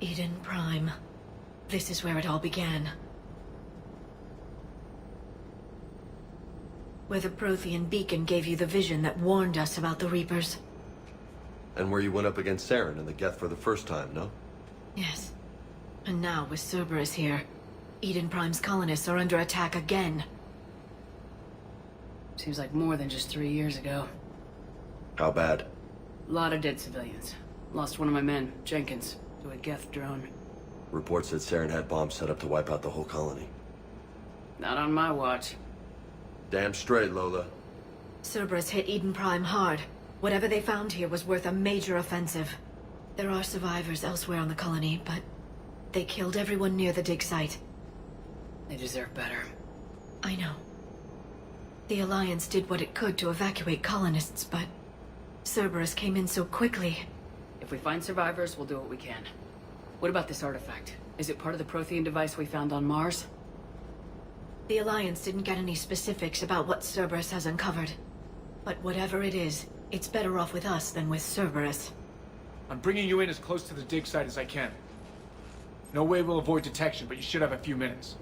Iden Prime. This is where it all began. Where the Prothean beacon gave you the vision that warned us about the Reapers. And where you went up against Saren and the Geth for the first time, no? Yes. And now, with Cerberus here, Iden Prime's colonists are under attack again. Seems like more than just 3 years ago. How bad? A lot of dead civilians. Lost one of my men, Jenkins, to a Geth drone. Reports said Saren had bombs set up to wipe out the whole colony. Not on my watch. Damn straight, Lola. Cerberus hit Iden Prime hard. Whatever they found here was worth a major offensive. There are survivors elsewhere on the colony, but they killed everyone near the dig site. They deserve better. I know. The Alliance did what it could to evacuate colonists, but Cerberus came in so quickly. If we find survivors, we'll do what we can. What about this artifact? Is it part of the Prothean device we found on Mars? The Alliance didn't get any specifics about what Cerberus has uncovered. But whatever it is, it's better off with us than with Cerberus. I'm bringing you in as close to the dig site as I can. No way we'll avoid detection, but you should have a few minutes.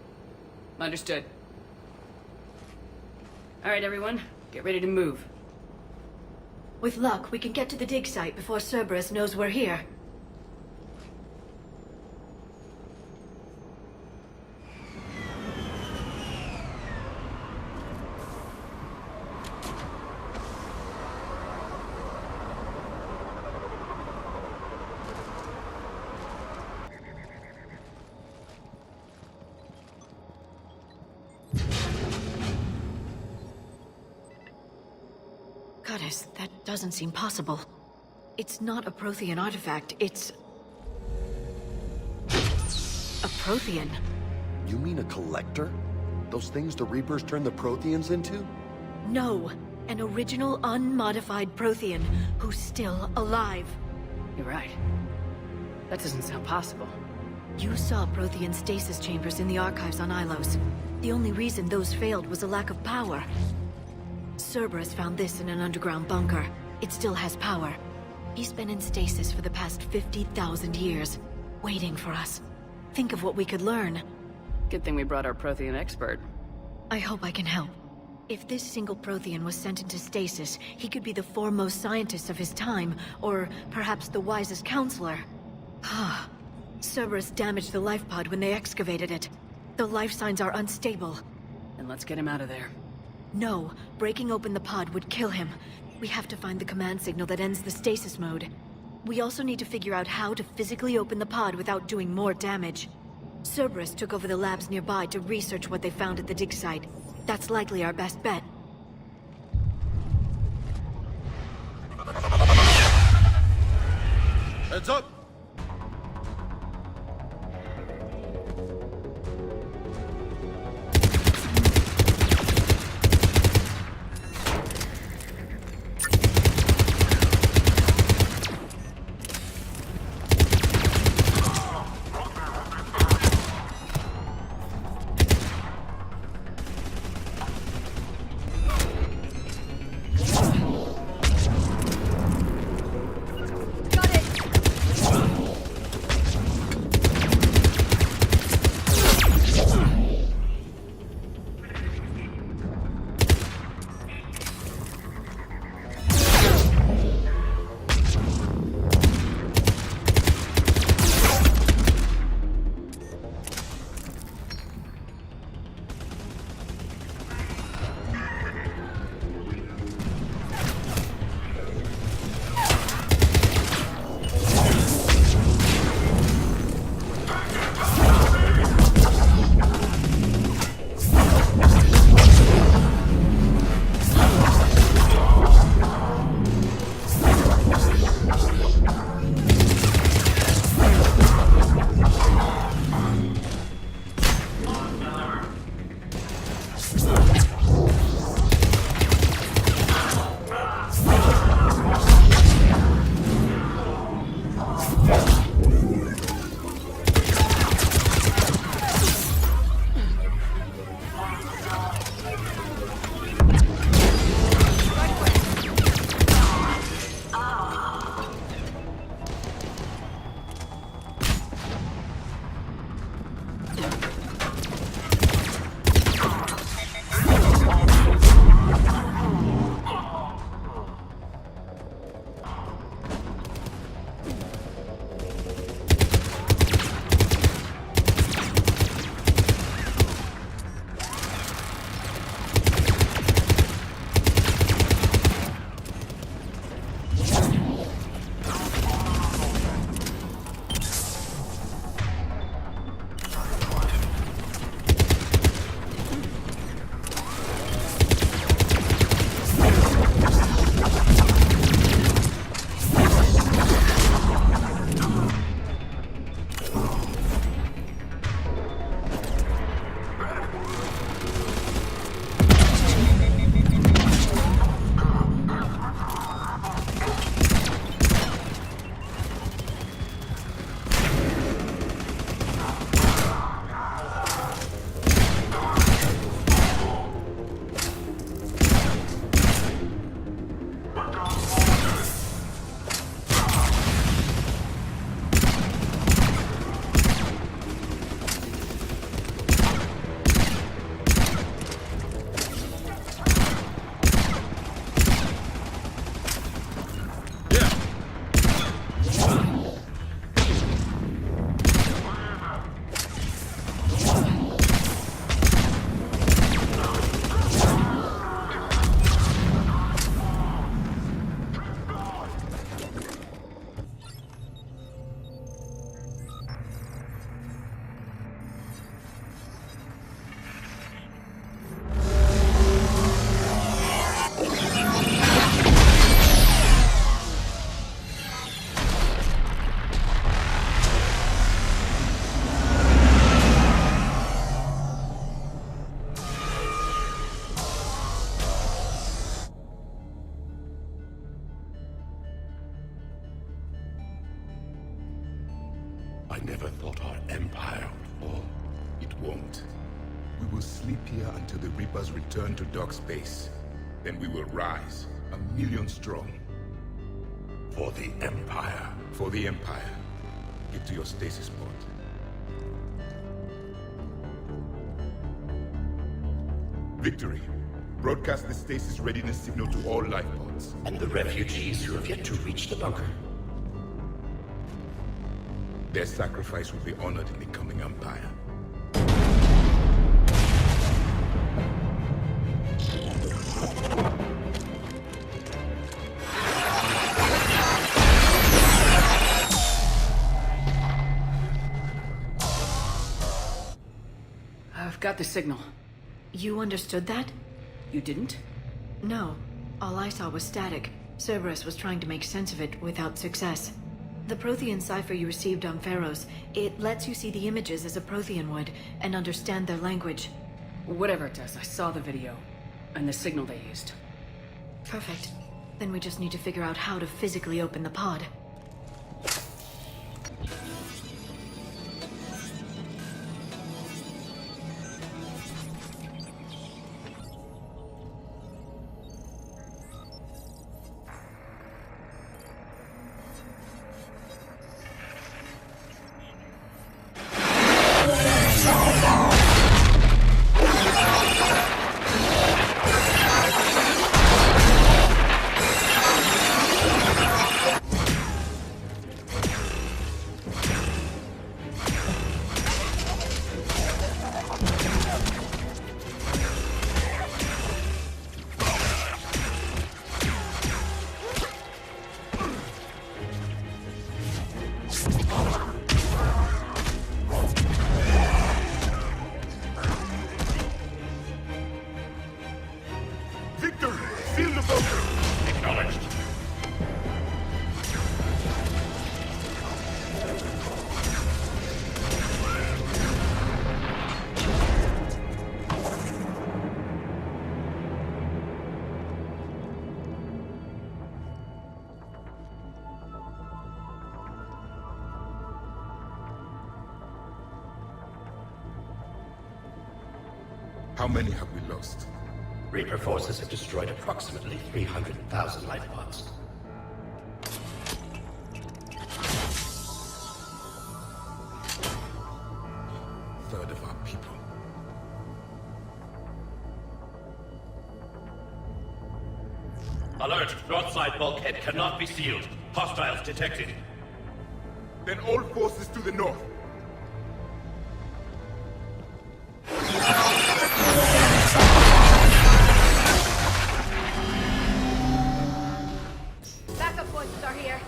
Understood. Alright, everyone. Get ready to move. With luck, we can get to the dig site before Cerberus knows we're here. Goddess, that doesn't seem possible. It's not a Prothean artifact, it's... a Prothean. You mean a collector? Those things the Reapers turned the Protheans into? No, an original unmodified Prothean who's still alive. You're right. That doesn't sound possible. You saw Prothean stasis chambers in the archives on Ilos. The only reason those failed was a lack of power. Cerberus found this in an underground bunker. It still has power. He's been in stasis for the past 50,000 years, waiting for us. Think of what we could learn. Good thing we brought our Prothean expert. I hope I can help. If this single Prothean was sent into stasis, he could be the foremost scientist of his time, or perhaps the wisest counselor. Cerberus damaged the life pod when they excavated it. The life signs are unstable. Then let's get him out of there. No, breaking open the pod would kill him. We have to find the command signal that ends the stasis mode. We also need to figure out how to physically open the pod without doing more damage. Cerberus took over the labs nearby to research what they found at the dig site. That's likely our best bet. Heads up! never thought our empire would fall. It won't. We will sleep here until the Reapers return to dark space. Then we will rise, 1,000,000 strong. For the Empire. For the Empire. Get to your stasis pod. Victory. Broadcast the stasis readiness signal to all life pods. And the refugees who have yet to reach the bunker. Their sacrifice will be honored in the coming Empire. I've got the signal. You understood that? You didn't? No. All I saw was static. Cerberus was trying to make sense of it without success. The Prothean cipher you received on Pharaohs, it lets you see the images as a Prothean would, and understand their language. Whatever it does, I saw the video. And the signal they used. Perfect. Then we just need to figure out how to physically open the pod. How many have we lost? Reaper forces have destroyed approximately 300,000 life pods. Third of our people. Alert! North side bulkhead cannot be sealed. Hostiles detected. Then all forces to the north. Backup forces are here.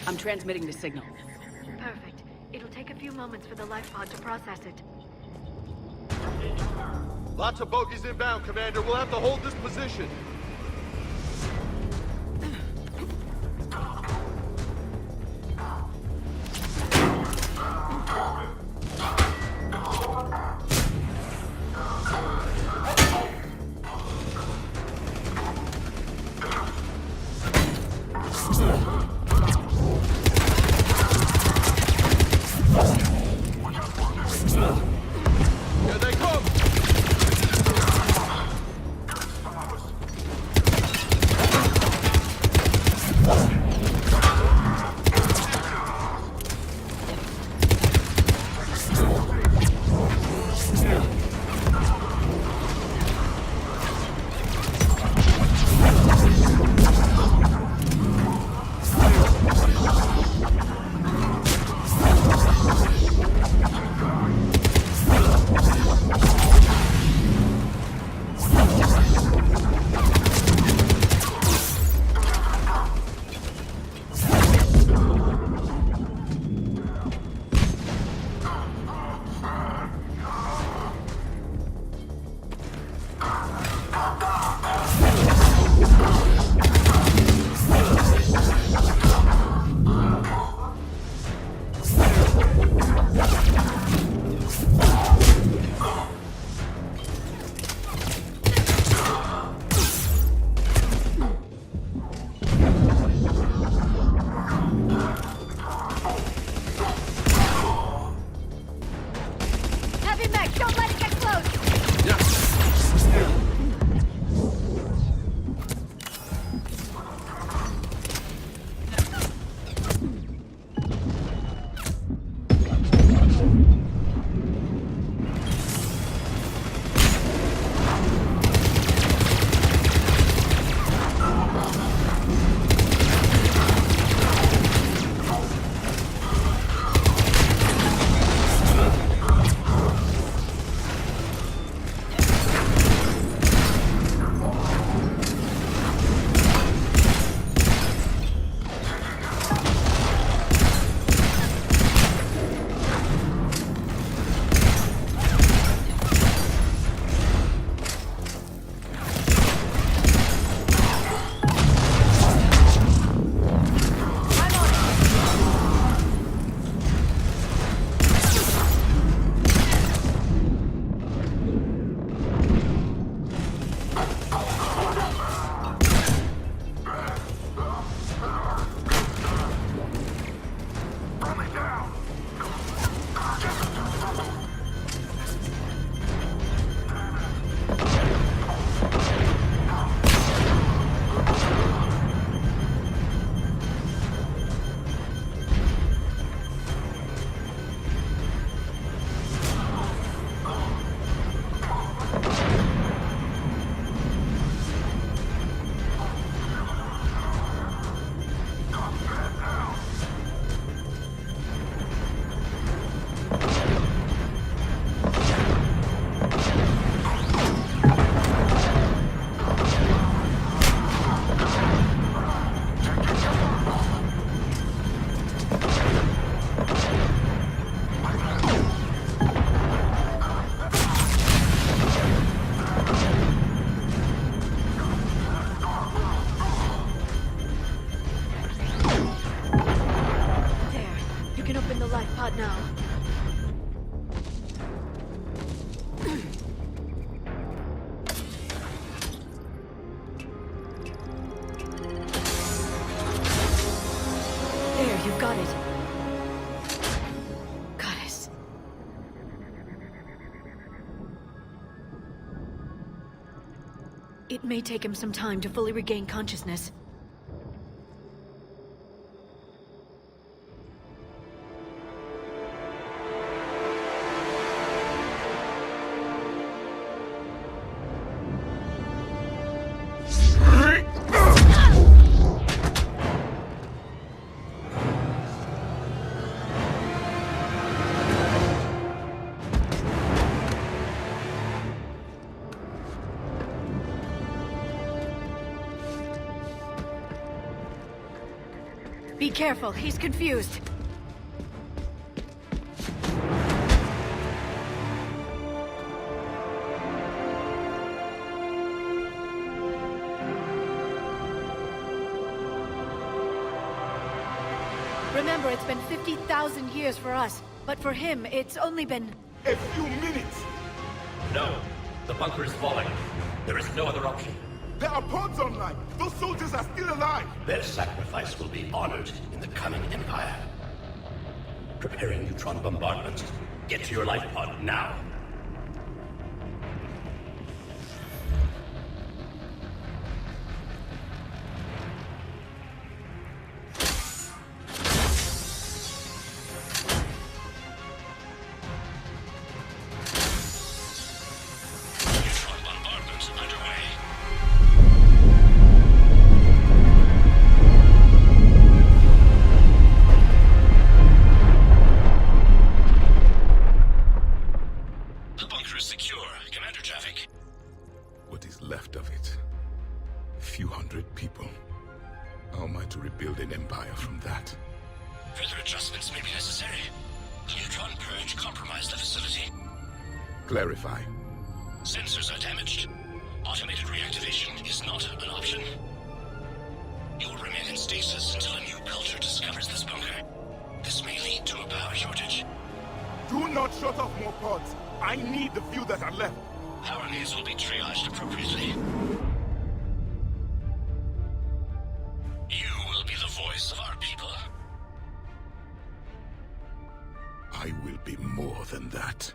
I'm transmitting the signal. Perfect. It'll take a few moments for the life pod to process it. Lots of bogies inbound, Commander. We'll have to hold this position. Here they come! It may take him some time to fully regain consciousness. Be careful, he's confused. Remember, it's been 50,000 years for us, but for him, it's only been... A few minutes! No. The bunker is falling. There is no other option. There are pods online! Those soldiers are still alive! Their sacrifice will be honored in the coming Empire. Preparing neutron bombardment. Get to your life pod now. Neutron bombardment underway. The bunker is secure. Commander traffic. What is left of it? A few hundred people. How am I to rebuild an empire from that? Further adjustments may be necessary. The neutron purge compromised the facility. Clarify. Sensors are damaged. Automated reactivation is not an option. You will remain in stasis until a new culture discovers this bunker. This may lead to a power shortage. Do not shut off more pods! I need the few that are left! Power needs will be triaged appropriately. You will be the voice of our people. I will be more than that.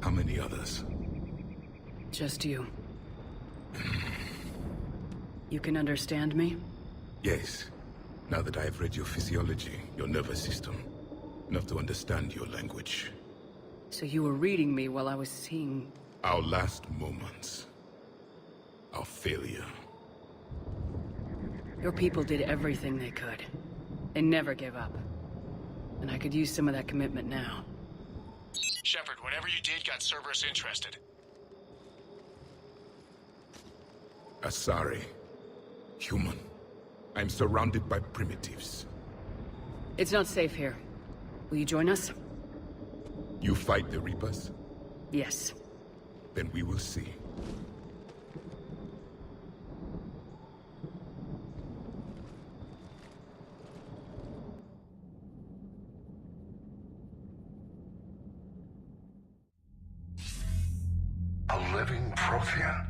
How many others? Just you. You can understand me? Yes. Now that I have read your physiology, your nervous system, enough to understand your language. So you were reading me while I was seeing... Our last moments. Our failure. Your people did everything they could. They never gave up. And I could use some of that commitment now. Shepard, whatever you did got Cerberus interested. Asari. Human. I'm surrounded by primitives. It's not safe here. Will you join us? You fight the Reapers? Yes. Then we will see. A living Prothean?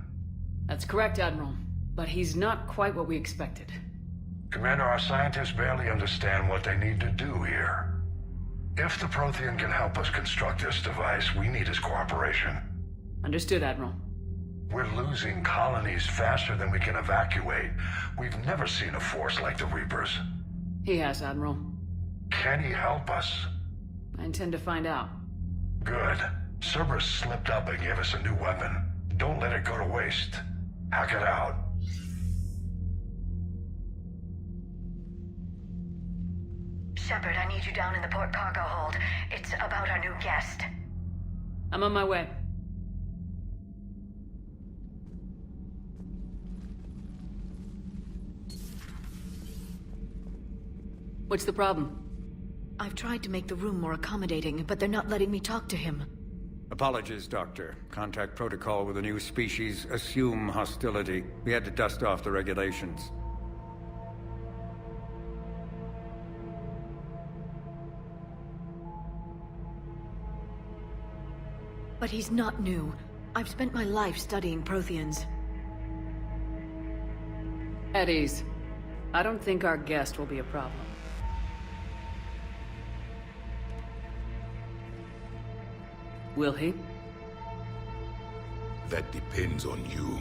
That's correct, Admiral. But he's not quite what we expected. Commander, our scientists barely understand what they need to do here. If the Prothean can help us construct this device, we need his cooperation. Understood, Admiral. We're losing colonies faster than we can evacuate. We've never seen a force like the Reapers. He has, Admiral. Can he help us? I intend to find out. Good. Cerberus slipped up and gave us a new weapon. Don't let it go to waste. Hack it out. Shepard, I need you down in the port cargo hold. It's about our new guest. I'm on my way. What's the problem? I've tried to make the room more accommodating, but they're not letting me talk to him. Apologies, Doctor. Contact protocol with a new species. Assume hostility. We had to dust off the regulations. But he's not new. I've spent my life studying Protheans. At ease. I don't think our guest will be a problem. Will he? That depends on you.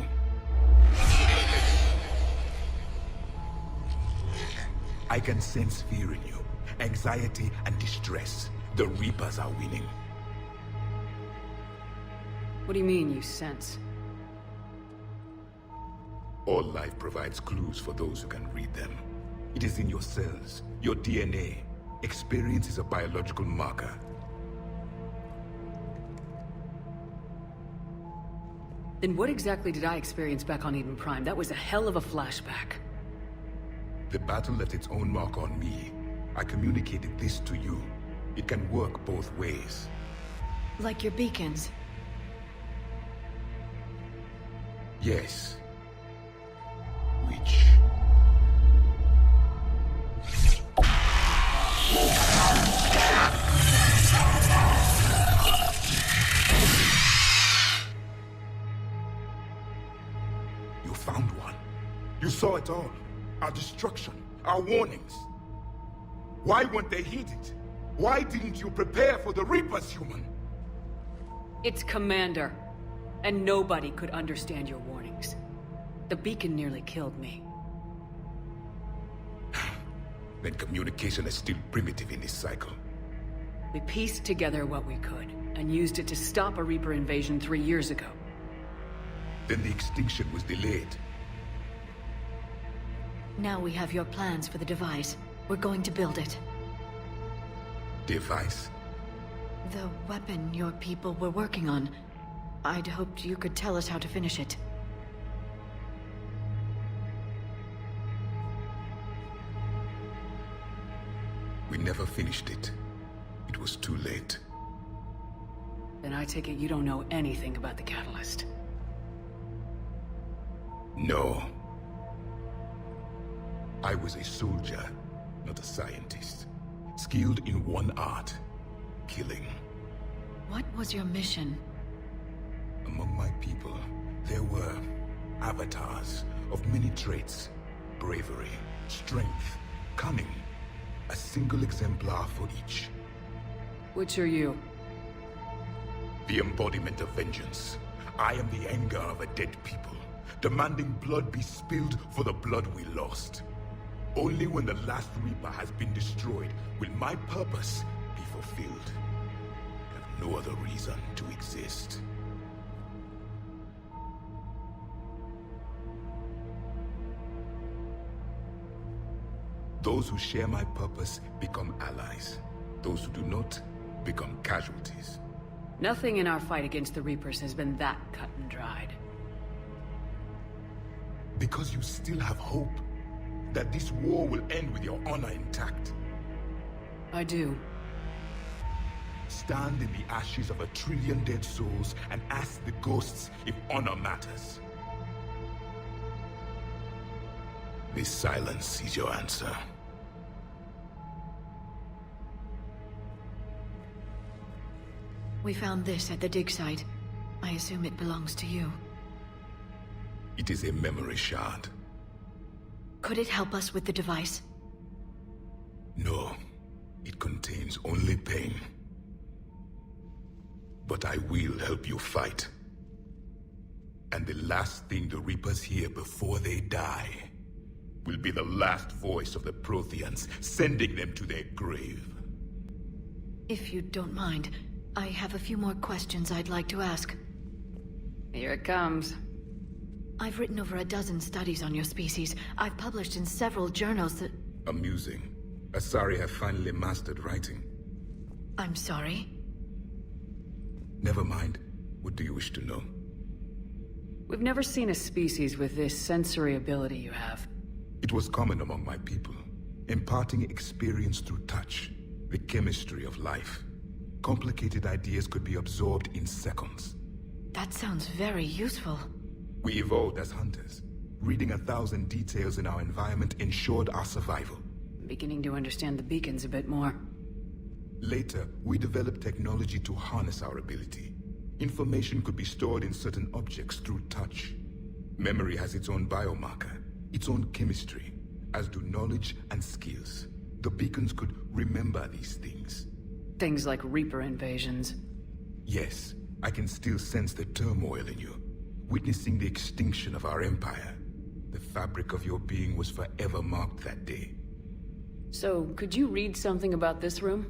I can sense fear in you, anxiety and distress. The Reapers are winning. What do you mean, you sense? All life provides clues for those who can read them. It is in your cells, your DNA. Experience is a biological marker. Then what exactly did I experience back on Iden Prime? That was a hell of a flashback. The battle left its own mark on me. I communicated this to you. It can work both ways. Like your beacons. Yes. Which... You found one. You saw it all. Our destruction, our warnings. Why weren't they heeded? Why didn't you prepare for the Reapers, human? It's Commander. And nobody could understand your warnings. The beacon nearly killed me. Then communication is still primitive in this cycle. We pieced together what we could, and used it to stop a Reaper invasion 3 years ago. Then the extinction was delayed. Now we have your plans for the device. We're going to build it. Device? The weapon your people were working on. I'd hoped you could tell us how to finish it. We never finished it. It was too late. Then I take it you don't know anything about the catalyst. No. I was a soldier, not a scientist. Skilled in one art, killing. What was your mission? Among my people, there were avatars of many traits. Bravery, strength, cunning. A single exemplar for each. Which are you? The embodiment of vengeance. I am the anger of a dead people, demanding blood be spilled for the blood we lost. Only when the last Reaper has been destroyed will my purpose be fulfilled. I have no other reason to exist. Those who share my purpose become allies. Those who do not become casualties. Nothing in our fight against the Reapers has been that cut and dried. Because you still have hope that this war will end with your honor intact. I do. Stand in the ashes of 1 trillion dead souls and ask the ghosts if honor matters. This silence is your answer. We found this at the dig site. I assume it belongs to you. It is a memory shard. Could it help us with the device? No, it contains only pain. But I will help you fight. And the last thing the Reapers hear before they die will be the last voice of the Protheans, sending them to their grave. If you don't mind, I have a few more questions I'd like to ask. Here it comes. I've written over a dozen studies on your species. I've published in several journals that... Amusing. Asari have finally mastered writing. I'm sorry? Never mind. What do you wish to know? We've never seen a species with this sensory ability you have. It was common among my people, imparting experience through touch, the chemistry of life. Complicated ideas could be absorbed in seconds. That sounds very useful. We evolved as hunters. Reading 1,000 details in our environment ensured our survival. I'm beginning to understand the beacons a bit more. Later, we developed technology to harness our ability. Information could be stored in certain objects through touch. Memory has its own biomarker, its own chemistry, as do knowledge and skills. The beacons could remember these things. Things like Reaper invasions. Yes, I can still sense the turmoil in you. Witnessing the extinction of our empire. The fabric of your being was forever marked that day. So, could you read something about this room?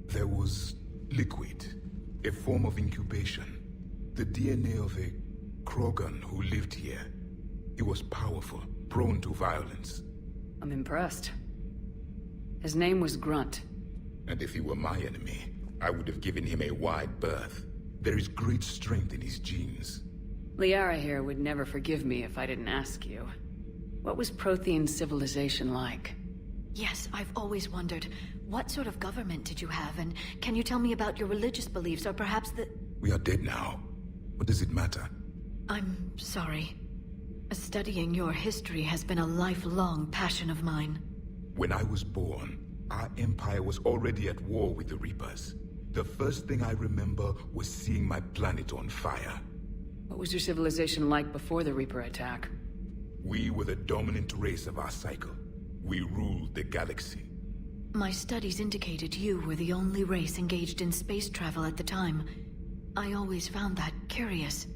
There was liquid, a form of incubation. The DNA of a Krogan who lived here. He was powerful, prone to violence. I'm impressed. His name was Grunt. And if he were my enemy, I would have given him a wide berth. There is great strength in his genes. Liara here would never forgive me if I didn't ask you. What was Prothean civilization like? Yes, I've always wondered, what sort of government did you have, and can you tell me about your religious beliefs, or perhaps the... We are dead now. What does it matter? I'm sorry. Studying your history has been a lifelong passion of mine. When I was born, our empire was already at war with the Reapers. The first thing I remember was seeing my planet on fire. What was your civilization like before the Reaper attack? We were the dominant race of our cycle. We ruled the galaxy. My studies indicated you were the only race engaged in space travel at the time. I always found that curious.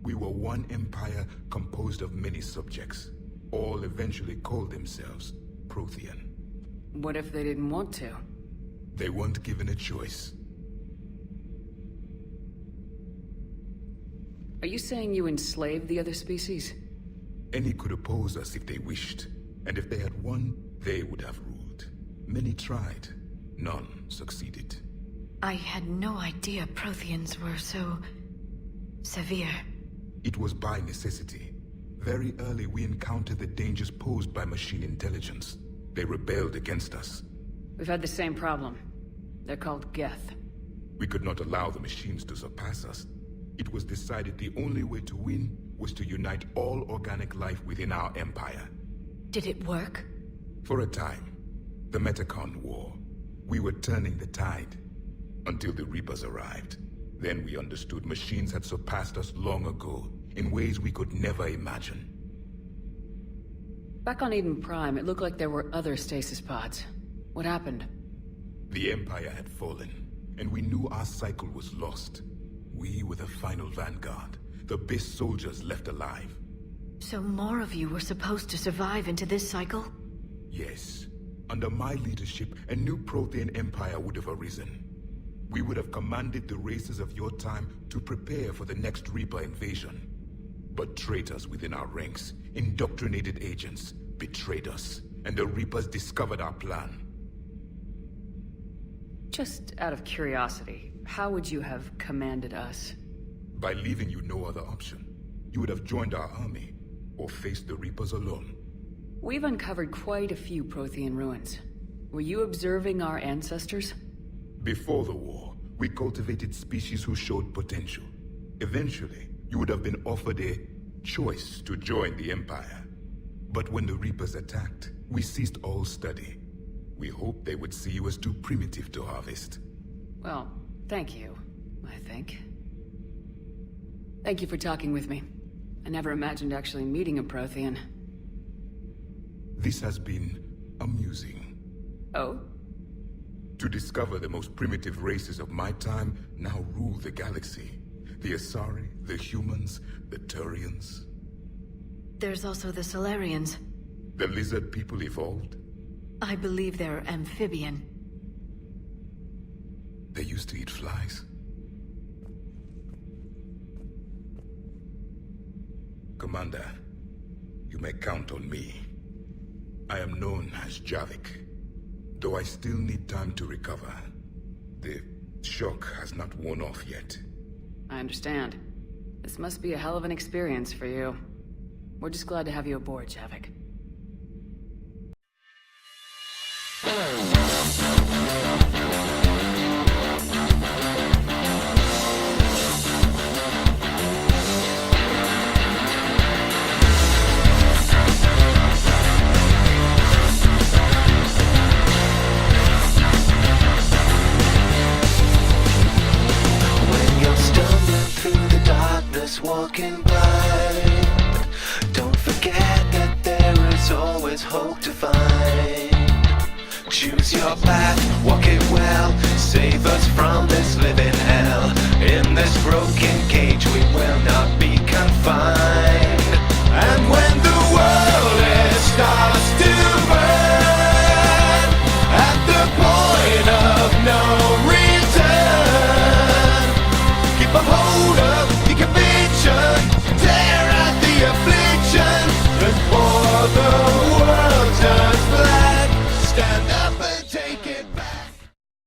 We were one empire composed of many subjects. All eventually called themselves Prothean. What if they didn't want to? They weren't given a choice. Are you saying you enslaved the other species? Any could oppose us if they wished. And if they had won, they would have ruled. Many tried. None succeeded. I had no idea Protheans were so... severe. It was by necessity. Very early we encountered the dangers posed by machine intelligence. They rebelled against us. We've had the same problem. They're called Geth. We could not allow the machines to surpass us. It was decided the only way to win was to unite all organic life within our empire. Did it work? For a time. The Metacon War. We were turning the tide. Until the Reapers arrived. Then we understood machines had surpassed us long ago, in ways we could never imagine. Back on Iden Prime, it looked like there were other stasis pods. What happened? The Empire had fallen, and we knew our cycle was lost. We were the final vanguard, the best soldiers left alive. So more of you were supposed to survive into this cycle? Yes. Under my leadership, a new Prothean empire would have arisen. We would have commanded the races of your time to prepare for the next Reaper invasion. But traitors within our ranks, indoctrinated agents, betrayed us, and the Reapers discovered our plan. Just out of curiosity, how would you have commanded us? By leaving you no other option. You would have joined our army, or faced the Reapers alone. We've uncovered quite a few Prothean ruins. Were you observing our ancestors? Before the war, we cultivated species who showed potential. Eventually, you would have been offered a choice to join the Empire. But when the Reapers attacked, we ceased all study. We hoped they would see you as too primitive to harvest. Well, thank you, I think. Thank you for talking with me. I never imagined actually meeting a Prothean. This has been amusing. Oh? To discover the most primitive races of my time now rule the galaxy. The Asari, the humans, the Turians. There's also the Solarians. The lizard people evolved. I believe they're amphibian. They used to eat flies. Commander, you may count on me. I am known as Javik, though I still need time to recover. The shock has not worn off yet. I understand. This must be a hell of an experience for you. We're just glad to have you aboard, Javik.